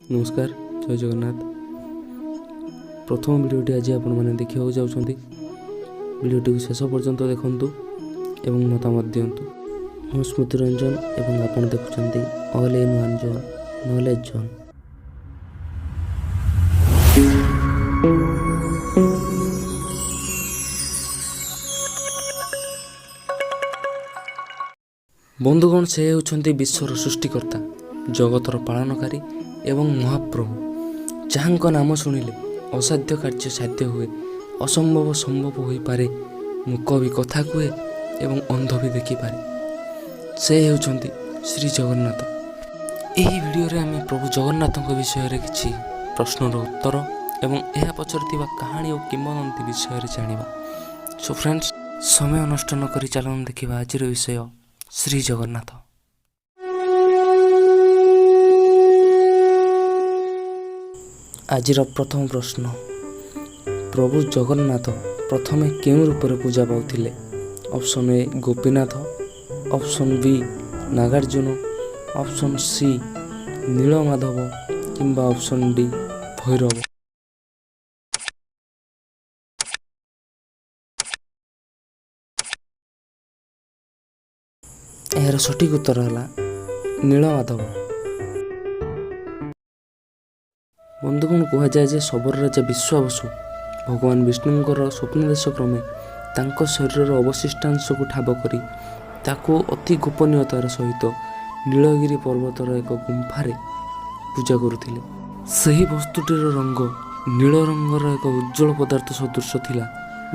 नमस्कार जय जगन्नाथ। प्रथम भिडियोटी आज आपण मैंने देखा जाऊँगी। भिडियोटी को शेष पर्यंत देखूँ एवं मतामत दिंतु। मु स्मृति रंजन एवं आपण देखुं all in one zone knowledge zone. बंधुगण से होउछंती विश्वर सृष्टिकर्ता, जगतर पालनकारी एवं महाप्रभु, जहाँ नाम शुणिले असाध्य कार्य साध्य हुए, असंभव संभव हो पारे, मूक भी कथा कहे एवं अंध भी देखिपारे। से होउछंती श्री जगन्नाथ। यही वीडियो रे आमे प्रभु जगन्नाथ विषय रे किछि प्रश्नर उत्तर एवं यह पछरथिबा कहानी और किंवदंती विषय रे जानिबा। सो फ्रेंड्स, समय नष्ट न करी चलन देखिबा आजिर विषय श्री जगन्नाथ। आजिर प्रथम प्रश्न, प्रभु जगन्नाथ प्रथमे केउं रूप रे पूजा पाउथिले? Option A Gopinath, option B Nagarjuna, option C Nilamadhab किंबा ऑप्शन डी भैरव। यार सठिक उत्तर है नीलमाधव। बंधुगण कह जाए जे शबर राजा विश्वावसु भगवान विष्णुंकर स्वप्नदेश क्रमे तांको शरीर अवशिष्टांश को ठाब करी ताको अति गोपनीयतार सहित नीलगिरी पर्वतर एक गुंफारे पूजा करुथिले। सही वस्तुटीर रंग नील रंगर एक उज्जवल पदार्थ सदृश थिला,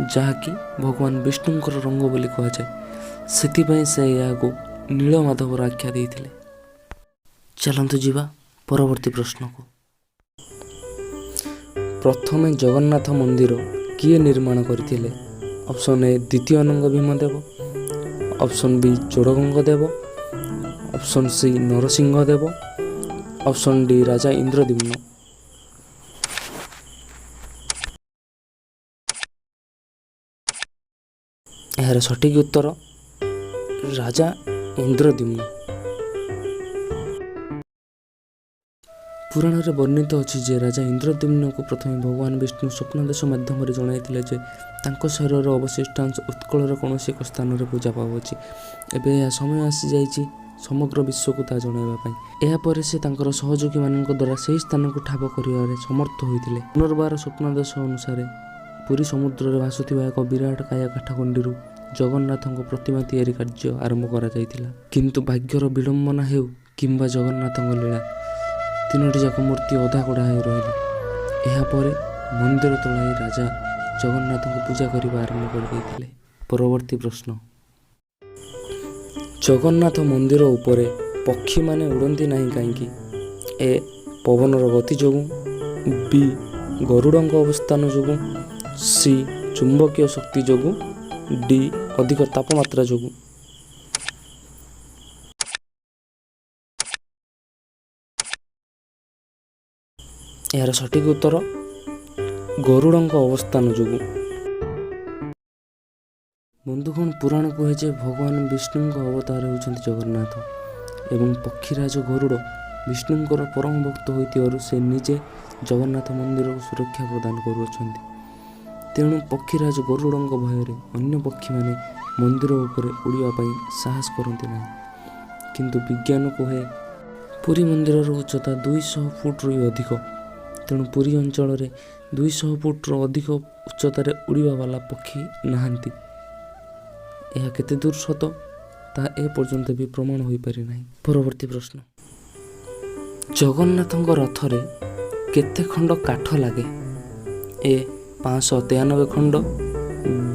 जहाँकि भगवान विष्णुंकर रंग बोली कह जाए। सेतिपई से याको नीलमाधवर आख्या देइथिले। चलंतु जीवा परवर्ती प्रश्न को। प्रथमे जगन्नाथ मंदिर किए निर्माण करथिले? ऑप्शन ए द्वितीय अनंग भीमदेव, ऑप्शन बी चोड़गंग देव, option C Narsingh Dev, option D राजा इंद्रद्युम्न। यार सठिक उत्तर राजा इंद्रद्युम्न। पुराण रे वर्णित अछि जे राजा इंद्रद्युम्न को प्रथमे भगवान विष्णु स्वप्नदेश माध्यम जणाइथिले जे तांको शरीर अवशिष्टांश उत्कलर कौनसी एक स्थान रे पूजा पाउछि। एबे यह समय आसी जाइछि समग्र विश्व को ता जणाइबा पई। एहा परे से तांकर सहयोगी मानक द्वारा सही स्थान को ठाब करिवारे समर्थ होइथिले। पुनर्बार स्वप्नदेश अनुसार पुरी समुद्र रे भासुथिबा एक विराट काया काठगंडीरू जगन्नाथ प्रतिमा तैयारी कार्य आरंभ करा जाइथिला। किंतु भाग्यर विडंबना हेउ किंबा जगन्नाथ लीला, तीनोटी जाक मूर्ति अधा कोड़ा हो रही। यापर मंदिर तलाई राजा जगन्नाथ को पूजा करने आरंभ कर देइथिले। परवर्ती प्रश्न, जगन्नाथ मंदिर उपरे पक्षी माने उड़ती नहीं कहीं? ए पवनर गति जोगु, बी गरुड़ंक अवस्थान जोगु, सी चुंबकीय शक्ति जोगु, डी अधिक तापमात्रा जोगु। यार सठिक उत्तर गरुड़ंक अवस्थान जोगु। बंधुगण पुराण कहे जे भगवान विष्णुंक अवतार होउछन्ति जगन्नाथ एवं पक्षीराज गरुड़ विष्णुंकर परम भक्त होइतिबारु से निजे जगन्नाथ मंदिर को सुरक्षा प्रदान करुछन्ति। तेणु पक्षीराज गरुड़ंक भୟରେ अन्य पक्षी माने मंदिर उपरे उड़िया पई साहस करती ना। किंतु विज्ञान कहे पुरी मंदिर उच्चता 200 फुट रु अधिक। तेणु पुरी अंचल रे 200 फुट रु अधिक उच्चतार उड़िया वाला पक्षी नाहांती। यह केते दूर सत ता ए पर्यंत भी प्रमाण होई पारि नाही। परवर्ती प्रश्न, जगन्नाथଙ୍କ रथरे केते खंड काठ लागे? ए 593 खंड,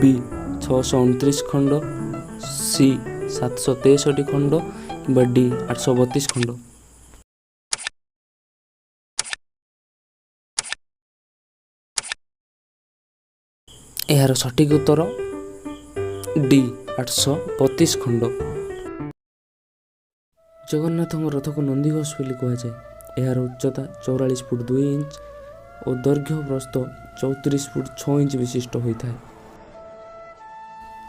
बी 629 खंड, सी 763 खंड किंबा डी 832 खंड। यार सठिक उत्तर डी 832 खंड। जगन्नाथ रथ को नंदीघोष बोली कह जाए। यार उच्चता 44 फुट 2 इंच और दैर्घ्य प्रस्थ 34 फुट 6 इंच विशिष्ट होता है।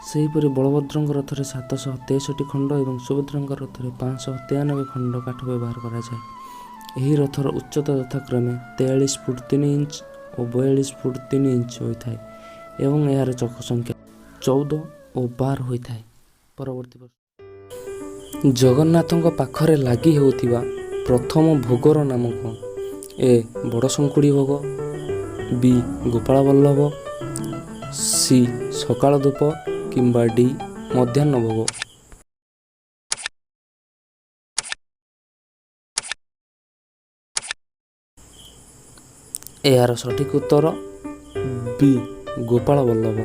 सेहीपरि बलभद्रଙ୍କ रथरे 763 खंड और सुभद्राଙ୍କ रथरे 593 खंड काठ व्यवहार करा जाए। ଏହି ରଥର ଉଚ୍ଚତା ଯଥାକ୍ରମେ 43 ଫୁଟ 3 ଇଞ୍ଚ ଓ 42 ଫୁଟ 3 ଇଞ୍ଚ ହୋଇଥାଏ ଏବଂ ଏହାର ଚକ ସଂଖ୍ୟା 14 ଓ 12 ହୋଇଥାଏ। ପରବର୍ତ୍ତୀ ପ୍ରଶ୍ନ, ଜଗନ୍ନାଥଙ୍କ ପାଖରେ ଲାଗି ହେଉଥିବା ପ୍ରଥମ ଭୋଗର ନାମ କ'ଣ? ଏ ବଡ଼ ଶଙ୍କୁଡ଼ି ଭୋଗ, ବି ଗୋପାଳ ବଲ୍ଲଭ, ସି ସକାଳ ଧୂପ କିମ୍ବା ଡି ମଧ୍ୟାହ୍ନ ଭୋଗ। ଏହାର ସଠିକ ଉତ୍ତର ବି ଗୋପାଳ ବଲ୍ଲଭ।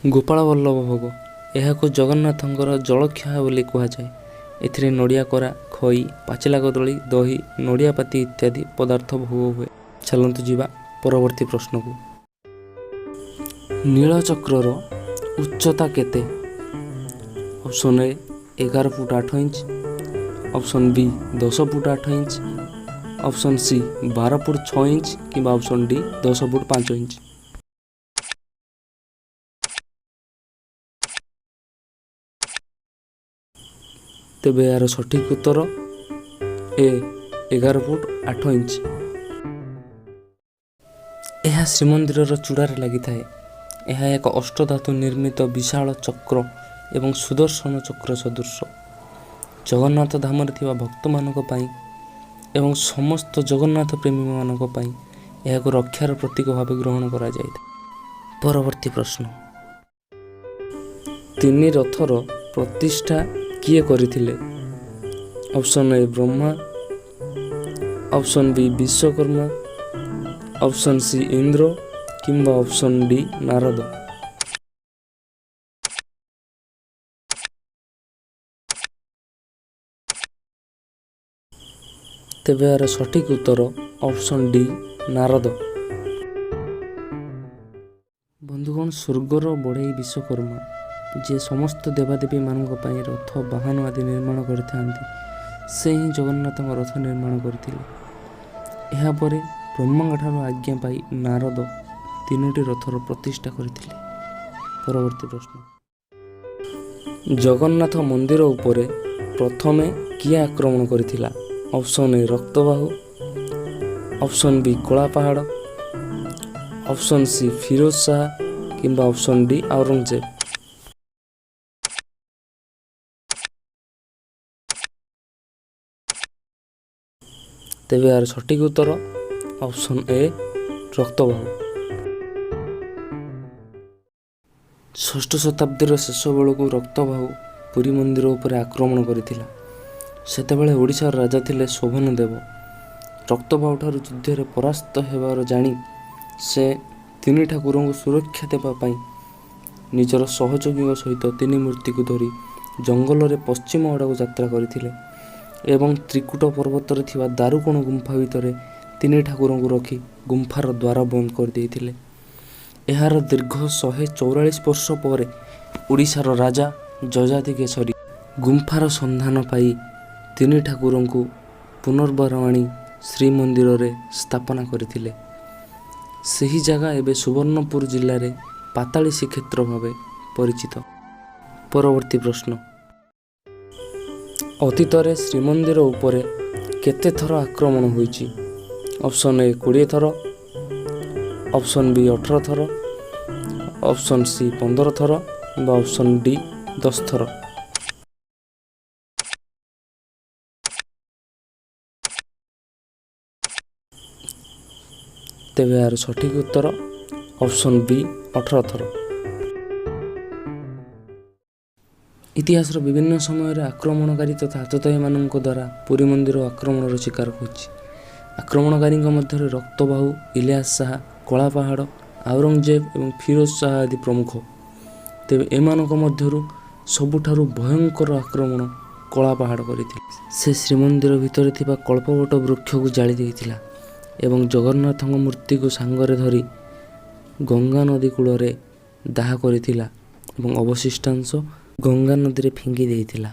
ଗୋପାଳ ବଲ୍ଲଭ ଭୋଗ, ଏହାକୁ ଜଗନ୍ନାଥଙ୍କର ଜଳଖିଆ ବୋଲି କୁହାଯାଏ। ଏଥିରେ ନଡ଼ିଆ କୋରା, ଖଇ, ପାଚିଲା କଦଳୀ, ଦହି, ନଡ଼ିଆ ପାତି ଇତ୍ୟାଦି ପଦାର୍ଥ ଭୋଗ ହୁଏ। ଚାଲନ୍ତୁ ଯିବା ପରବର୍ତ୍ତୀ ପ୍ରଶ୍ନକୁ। ନୀଳଚକ୍ରର ଉଚ୍ଚତା କେତେ? Option A 11 foot 8 inch, option B 10 foot 8 inch, option C 12 foot 6 inch କିମ୍ବା ଅପସନ୍ ଡି 10 ଫୁଟ 5 ଇଞ୍ଚ। ତେବେ ଏହାର ସଠିକ ଉତ୍ତର ଏ 11 ଫୁଟ 8 ଇଞ୍ଚ। ଏହା ଶ୍ରୀମନ୍ଦିରର ଚୂଡ଼ାରେ ଲାଗିଥାଏ। ଏହା ଏକ ଅଷ୍ଟଧାତୁ ନିର୍ମିତ ବିଶାଳ ଚକ୍ର ଏବଂ ସୁଦର୍ଶନ ଚକ୍ର ସଦୃଶ। ଜଗନ୍ନାଥ ଧାମରେ ଥିବା ଭକ୍ତମାନଙ୍କ ପାଇଁ ଏବଂ ସମସ୍ତ ଜଗନ୍ନାଥ ପ୍ରେମୀମାନଙ୍କ ପାଇଁ ଏହାକୁ ରକ୍ଷାର ପ୍ରତୀକ ଭାବେ ଗ୍ରହଣ କରାଯାଇଥାଏ। ପରବର୍ତ୍ତୀ ପ୍ରଶ୍ନ, ତିନି ରଥର ପ୍ରତିଷ୍ଠା କିଏ କରିଥିଲେ? ଅପସନ୍ ଏ Brahma, option B Vishwakarma, option C Indra କିମ୍ବା ଅପସନ୍ ଡି ନାରଦ। ତେବେ ଏହାର ସଠିକ ଉତ୍ତର ଅପସନ୍ ଡି ନାରଦ। ବନ୍ଧୁଗଣ, ସ୍ୱର୍ଗର ବଢ଼େଇ ବିଶ୍ୱକର୍ମା, ଯିଏ ସମସ୍ତ ଦେବାଦେବୀମାନଙ୍କ ପାଇଁ ରଥ, ବାହନ ଆଦି ନିର୍ମାଣ କରିଥାନ୍ତି, ସେ ହିଁ ଜଗନ୍ନାଥଙ୍କ ରଥ ନିର୍ମାଣ କରିଥିଲେ। ଏହାପରେ ବ୍ରହ୍ମାଙ୍କଠାରୁ ଆଜ୍ଞା ପାଇ ନାରଦ ତିନୋଟି ରଥର ପ୍ରତିଷ୍ଠା କରିଥିଲେ। ପରବର୍ତ୍ତୀ ପ୍ରଶ୍ନ, ଜଗନ୍ନାଥ ମନ୍ଦିର ଉପରେ ପ୍ରଥମେ କିଏ ଆକ୍ରମଣ କରିଥିଲା? Option A Raktabahu, option B Kalapahad, option C Firoz Shah କିମ୍ବା ଅପସନ୍ ଡି ଔରଙ୍ଗଜେବ। ତେବେ ଏହାର ସଠିକ ଉତ୍ତର ଅପସନ୍ ଏ ରକ୍ତବାହୁ। ଷଷ୍ଠ ଶତାବ୍ଦୀର ଶେଷ ବେଳକୁ ରକ୍ତବାହୁ ପୁରୀ ମନ୍ଦିର ଉପରେ ଆକ୍ରମଣ କରିଥିଲା। ସେତେବେଳେ ଓଡ଼ିଶାର ରାଜା ଥିଲେ ଶୋଭନ ଦେବ। ରକ୍ତବାହୁ ଠାରୁ ଯୁଦ୍ଧରେ ପରାସ୍ତ ହେବାର ଜାଣି ସେ ତିନି ଠାକୁରଙ୍କୁ ସୁରକ୍ଷା ଦେବା ପାଇଁ ନିଜର ସହଯୋଗୀଙ୍କ ସହିତ ତିନି ମୂର୍ତ୍ତିକୁ ଧରି ଜଙ୍ଗଲରେ ପଶ୍ଚିମ ଆଡ଼କୁ ଯାତ୍ରା କରିଥିଲେ ଏବଂ ତ୍ରିକୁଟ ପର୍ବତରେ ଥିବା ଦାରୁକୋଣ ଗୁମ୍ଫା ଭିତରେ ତିନି ଠାକୁରଙ୍କୁ ରଖି ଗୁମ୍ଫାର ଦ୍ୱାର ବନ୍ଦ କରିଦେଇଥିଲେ। ଏହାର ଦୀର୍ଘ 144 ବର୍ଷ ପରେ ଓଡ଼ିଶାର ରାଜା ଯଯାତି କେଶରୀ ଗୁମ୍ଫାର ସନ୍ଧାନ ପାଇ ତିନି ଠାକୁରଙ୍କୁ ପୁନର୍ବାର ଆଣି ଶ୍ରୀମନ୍ଦିରରେ ସ୍ଥାପନା କରିଥିଲେ। ସେହି ଜାଗା ଏବେ ସୁବର୍ଣ୍ଣପୁର ଜିଲ୍ଲାରେ ପାତାଳି ଶ୍ରୀକ୍ଷେତ୍ର ଭାବେ ପରିଚିତ। ପରବର୍ତ୍ତୀ ପ୍ରଶ୍ନ, ଅତୀତରେ ଶ୍ରୀମନ୍ଦିର ଉପରେ କେତେ ଥର ଆକ୍ରମଣ ହୋଇଛି? ଅପସନ୍ ଏ 20 ଥର, ଅପସନ୍ ବି 18 ଥର, ଅପସନ୍ ସି 15 ଥର କିମ୍ବା ଅପସନ୍ ଡି 10 ଥର। ତେବେ ଏହାର ସଠିକ ଉତ୍ତର ଅପସନ୍ ବି 18 ଥର। ଇତିହାସର ବିଭିନ୍ନ ସମୟରେ ଆକ୍ରମଣକାରୀ ତଥା ଆତତାୟୀମାନଙ୍କ ଦ୍ୱାରା ପୁରୀ ମନ୍ଦିର ଆକ୍ରମଣର ଶିକାର ହୋଇଛି। ଆକ୍ରମଣକାରୀଙ୍କ ମଧ୍ୟରେ ରକ୍ତବାହୁ, ଇଲିୟାସ ଶାହା, କଳାପାହାଡ଼, ଔରଙ୍ଗଜେବ ଏବଂ ଫିରୋଜ ଶାହା ଆଦି ପ୍ରମୁଖ। ତେବେ ଏମାନଙ୍କ ମଧ୍ୟରୁ ସବୁଠାରୁ ଭୟଙ୍କର ଆକ୍ରମଣ କଳାପାହାଡ଼ କରିଥିଲେ। ସେ ଶ୍ରୀମନ୍ଦିର ଭିତରେ ଥିବା କଳ୍ପବଟ ବୃକ୍ଷକୁ ଜାଳି ଦେଇଥିଲା ଏବଂ ଜଗନ୍ନାଥଙ୍କ ମୂର୍ତ୍ତିକୁ ସାଙ୍ଗରେ ଧରି ଗଙ୍ଗା ନଦୀ କୂଳରେ ଦାହ କରିଥିଲା ଏବଂ ଅବଶିଷ୍ଟାଂଶ ଗଙ୍ଗା ନଦୀରେ ଫିଙ୍ଗି ଦେଇଥିଲା।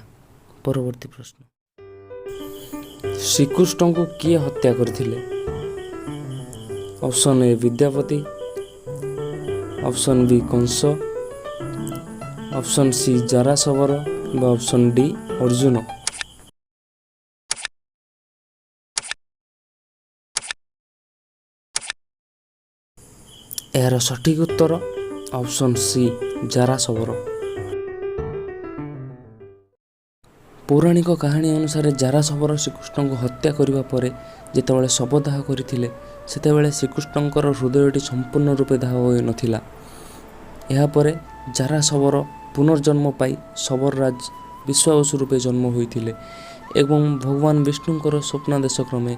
ପରବର୍ତ୍ତୀ ପ୍ରଶ୍ନ, ଶ୍ରୀକୃଷ୍ଣଙ୍କୁ କିଏ ହତ୍ୟା କରିଥିଲେ? Option A Vidyapati, option B Kansa, option C Jara Sabar କିମ୍ବା ଅପସନ୍ ଡି ଅର୍ଜୁନ। ଏହାର ସଠିକ୍ ଉତ୍ତର ଅପସନ୍ ସି ଜାରାଶବର। ପୌରାଣିକ କାହାଣୀ ଅନୁସାରେ ଜାରାଶବର ଶ୍ରୀକୃଷ୍ଣଙ୍କୁ ହତ୍ୟା କରିବା ପରେ ଯେତେବେଳେ ଶବଦାହ କରିଥିଲେ ସେତେବେଳେ ଶ୍ରୀକୃଷ୍ଣଙ୍କର ହୃଦୟଟି ସମ୍ପୂର୍ଣ୍ଣ ରୂପେ ଦାହ ହୋଇନଥିଲା। ଏହାପରେ ଜାରାଶବର ପୁନର୍ଜନ୍ମ ପାଇ ଶବରରାଜ ବିଶ୍ୱାବସୁ ରୂପେ ଜନ୍ମ ହୋଇଥିଲେ ଏବଂ ଭଗବାନ ବିଷ୍ଣୁଙ୍କର ସ୍ୱପ୍ନାଦେଶ କ୍ରମେ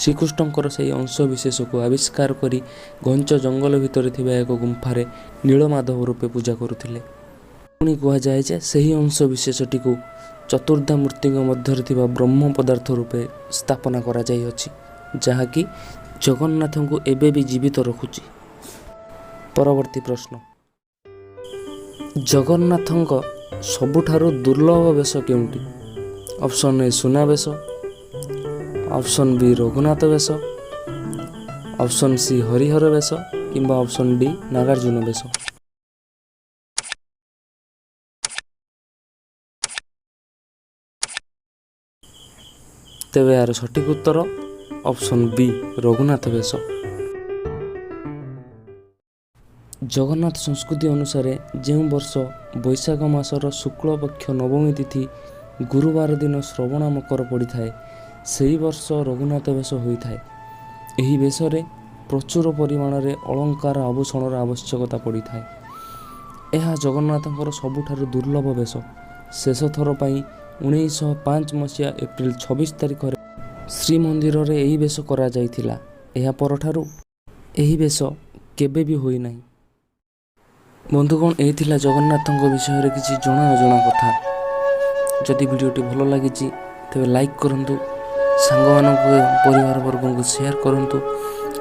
ଶ୍ରୀକୃଷ୍ଣଙ୍କର ସେହି ଅଂଶବିଶେଷକୁ ଆବିଷ୍କାର କରି ଘଞ୍ଚ ଜଙ୍ଗଲ ଭିତରେ ଥିବା ଏକ ଗୁମ୍ଫାରେ ନୀଳମାଧବ ରୂପେ ପୂଜା କରୁଥିଲେ। ପୁଣି କୁହାଯାଏ ଯେ ସେହି ଅଂଶବିଶେଷଟିକୁ ଚତୁର୍ଦ୍ଧାମୂର୍ତ୍ତିଙ୍କ ମଧ୍ୟରେ ଥିବା ବ୍ରହ୍ମ ପଦାର୍ଥ ରୂପେ ସ୍ଥାପନା କରାଯାଇଅଛି, ଯାହାକି ଜଗନ୍ନାଥଙ୍କୁ ଏବେ ବି ଜୀବିତ ରଖୁଛି। ପରବର୍ତ୍ତୀ ପ୍ରଶ୍ନ, ଜଗନ୍ନାଥଙ୍କ ସବୁଠାରୁ ଦୁର୍ଲଭ ବେଶ କେଉଁଟି? Option A Sunabesha, option B Raghunath ବେଶ, ଅପସନ୍ ସି ହରିହର ବେଶ କିମ୍ବା ଅପସନ୍ ଡି ନାଗାର୍ଜୁନ ବେଶ। ତେବେ ଏହାର ସଠିକ୍ ଉତ୍ତର ଅପସନ୍ ବି ରଘୁନାଥ ବେଶ। ଜଗନ୍ନାଥ ସଂସ୍କୃତି ଅନୁସାରେ ଯେଉଁ ବର୍ଷ ବୈଶାଖ ମାସର ଶୁକ୍ଳପକ୍ଷ ନବମୀ ତିଥି ଗୁରୁବାର ଦିନ ଶ୍ରବଣ ମକର ପଡ଼ିଥାଏ ସେହି ବର୍ଷ ରଘୁନାଥ ବେଶ ହୋଇଥାଏ। ଏହି ବେଶରେ ପ୍ରଚୁର ପରିମାଣରେ ଅଳଙ୍କାର ଆଭୂଷଣର ଆବଶ୍ୟକତା ପଡ଼ିଥାଏ। ଏହା ଜଗନ୍ନାଥଙ୍କର ସବୁଠାରୁ ଦୁର୍ଲଭ ବେଶ। ଶେଷ ଥର ପାଇଁ 1905 ମସିହା ଏପ୍ରିଲ 26 ତାରିଖରେ ଶ୍ରୀମନ୍ଦିରରେ ଏହି ବେଶ କରାଯାଇଥିଲା। ଏହା ପରଠାରୁ ଏହି ବେଶ କେବେ ବି ହୋଇନାହିଁ। ବନ୍ଧୁଗଣ, ଏହି ଥିଲା ଜଗନ୍ନାଥଙ୍କ ବିଷୟରେ କିଛି ଜଣା ଅଜଣା କଥା। ଯଦି ଭିଡ଼ିଓଟି ଭଲ ଲାଗିଛି ତେବେ ଲାଇକ୍ କରନ୍ତୁ, ସାଙ୍ଗମାନଙ୍କୁ ଏବଂ ପରିବାର ବର୍ଗଙ୍କୁ ସେୟାର କରନ୍ତୁ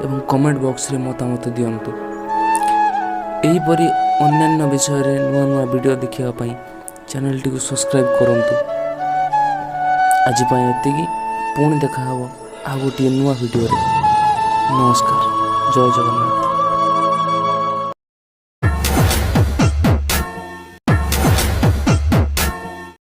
ଏବଂ କମେଣ୍ଟ ବକ୍ସରେ ମତାମତ ଦିଅନ୍ତୁ। ଏହିପରି ଅନ୍ୟାନ୍ୟ ବିଷୟରେ ନୂଆ ନୂଆ ଭିଡ଼ିଓ ଦେଖିବା ପାଇଁ ଚ୍ୟାନେଲଟିକୁ ସବସ୍କ୍ରାଇବ୍ କରନ୍ତୁ। ଆଜି ପାଇଁ ଏତିକି, ପୁଣି ଦେଖା ହେବ ଆଉ ଗୋଟିଏ ନୂଆ ଭିଡ଼ିଓରେ। ନମସ୍କାର, ଜୟ ଜଗନ୍ନାଥ।